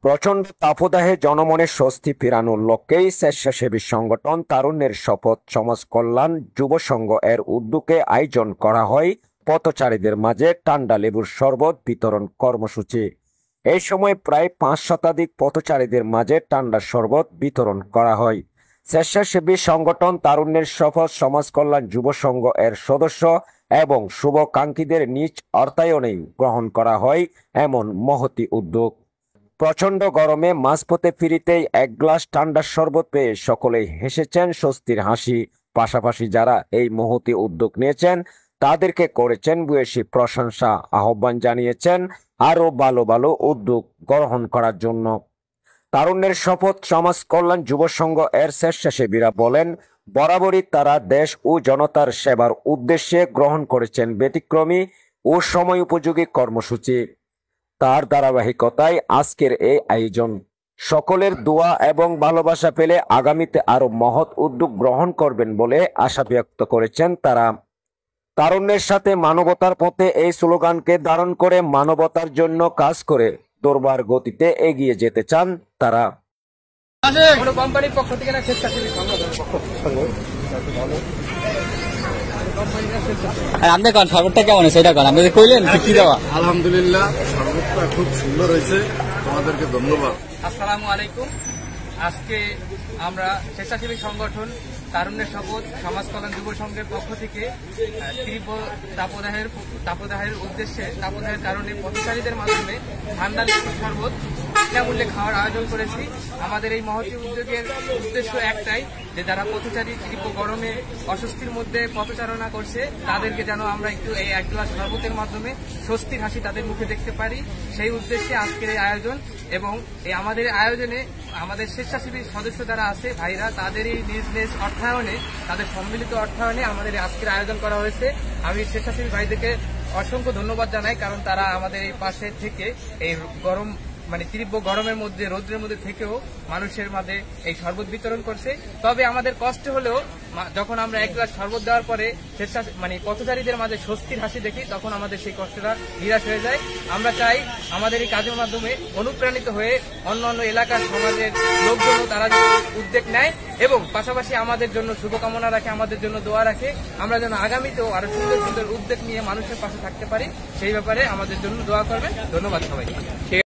প্রচণ্ড তাপদাহে জনমনে স্বস্তি ফেরানোর লক্ষ্যেই স্বেচ্ছাসেবী সংগঠন তারুণ্যের শপথ সমাজ কল্যাণ যুব সংঘ এর উদ্যোগে আয়োজন করা হয় পথচারীদের মাঝে ঠান্ডা লেবুর শরবত বিতরণ কর্মসূচি। এই সময় প্রায় 5 শতাধিক পথচারীদের মাঝে ঠান্ডা শরবত বিতরণ করা হয়। স্বেচ্ছাসেবী সংগঠন তারুণ্যের শপথ সমাজ কল্যাণ যুব সংঘ এর সদস্য এবং শুভাকাঙ্ক্ষীদের নিজ অর্থায়নেই গ্রহণ করা হয় এমন মহতি উদ্যোগ। প্রচণ্ড গরমে মাঝপথে ফিরিতেই এক গ্লাস ঠান্ডা শরবত পেয়ে সকলেই হেসেছেন স্বস্তির হাসি। পাশাপাশি যারা এই মহতি উদ্যোগ নিয়েছেন তাদেরকে করেছেন ভূয়সী প্রশংসা, আহ্বান জানিয়েছেন আরও ভালো ভালো উদ্যোগ গ্রহণ করার জন্য। তারুণ্যের শপথ সমাজ কল্যাণ যুব সংঘ এর স্বেচ্ছাসেবীরা বলেন, বরাবরই তারা দেশ ও জনতার সেবার উদ্দেশ্যে গ্রহণ করেছেন ব্যতিক্রমী ও সময় উপযোগী কর্মসূচি। তার ধারাবাহিকতায় আজকের এই আয়োজন। সকলের দোয়া এবং ভালোবাসা পেলে আগামীতে আরো মহৎ উদ্যোগ গ্রহণ করবেন বলে আশা ব্যক্ত করেছেন তারা। তারুণ্যের সাথে মানবতার পথে এই স্লোগানকে ধারণ করে মানবতার জন্য কাজ করে দরবার গতিতে এগিয়ে যেতে চান তারা। কোম্পানির পক্ষ থেকে না স্বেচ্ছাসেবী সংগঠনের পক্ষ আপনি কোন শরবতটা কেমন সেটা কোন আপনি কইলেন কি দেওয়া? আলহামদুলিল্লাহ, শরবতটা খুব সুন্দর হয়েছে, তোমাদেরকে ধন্যবাদ। আসসালামু আলাইকুম। আজকে আমরা স্বেচ্ছাসেবী সংগঠন তারুণ্যের শপথ সমাজ কল্যাণ যুব সংঘের পক্ষ থেকে তীব্র তাপদাহের উদ্দেশ্যে তাপদাহের কারণে পথচারীদের মাধ্যমে ঠান্ডা লেবুর শরবত বিনামূল্যে খাওয়ার আয়োজন করেছি। আমাদের এই মহতী উদ্যোগের উদ্দেশ্য একটাই, যে যারা পথচারী তীব্র গরমে অস্বস্তির মধ্যে পথচারণা করছে তাদেরকে যেন আমরা একটু এই এক গ্লাস শরবতের মাধ্যমে স্বস্তির হাসি তাদের মুখে দেখতে পারি, সেই উদ্দেশ্যে আজকের এই আয়োজন। এবং এই আমাদের আয়োজনে আমাদের স্বেচ্ছাসেবী সদস্য যারা আছে ভাইরা, তাদেরই নিজ নিজ অর্থায়নে, তাদের সম্মিলিত অর্থায়নে আমাদের আজকের আয়োজন করা হয়েছে। আমি স্বেচ্ছাসেবী ভাইদেরকে অসংখ্য ধন্যবাদ জানাই, কারণ তারা আমাদের এই পাশে থেকে এই গরম তীব্র গরমের মধ্যে রৌদ্রের মধ্যে থেকেও মানুষের মাঝে এই শরবত বিতরণ করছে। তবে আমাদের কষ্ট হলেও যখন আমরা এক গ্লাস শরবত দেওয়ার পরে পথচারীদের মাঝে স্বস্তির হাসি দেখি, তখন আমাদের সেই কষ্টটা নিরাশ হয়ে যায়। আমরা চাই আমাদের এই কাজের মাধ্যমে অনুপ্রাণিত হয়ে অন্য অন্য এলাকার সমাজের লোকজনও তারা উদ্যোগ নেয় এবং পাশাপাশি আমাদের জন্য শুভকামনা রাখে, আমাদের জন্য দোয়া রাখে, আমরা যেন আগামীতেও আরো সুন্দর সুন্দর উদ্যোগ নিয়ে মানুষের পাশে থাকতে পারি, সেই ব্যাপারে আমাদের জন্য দোয়া করবেন। ধন্যবাদ সবাই।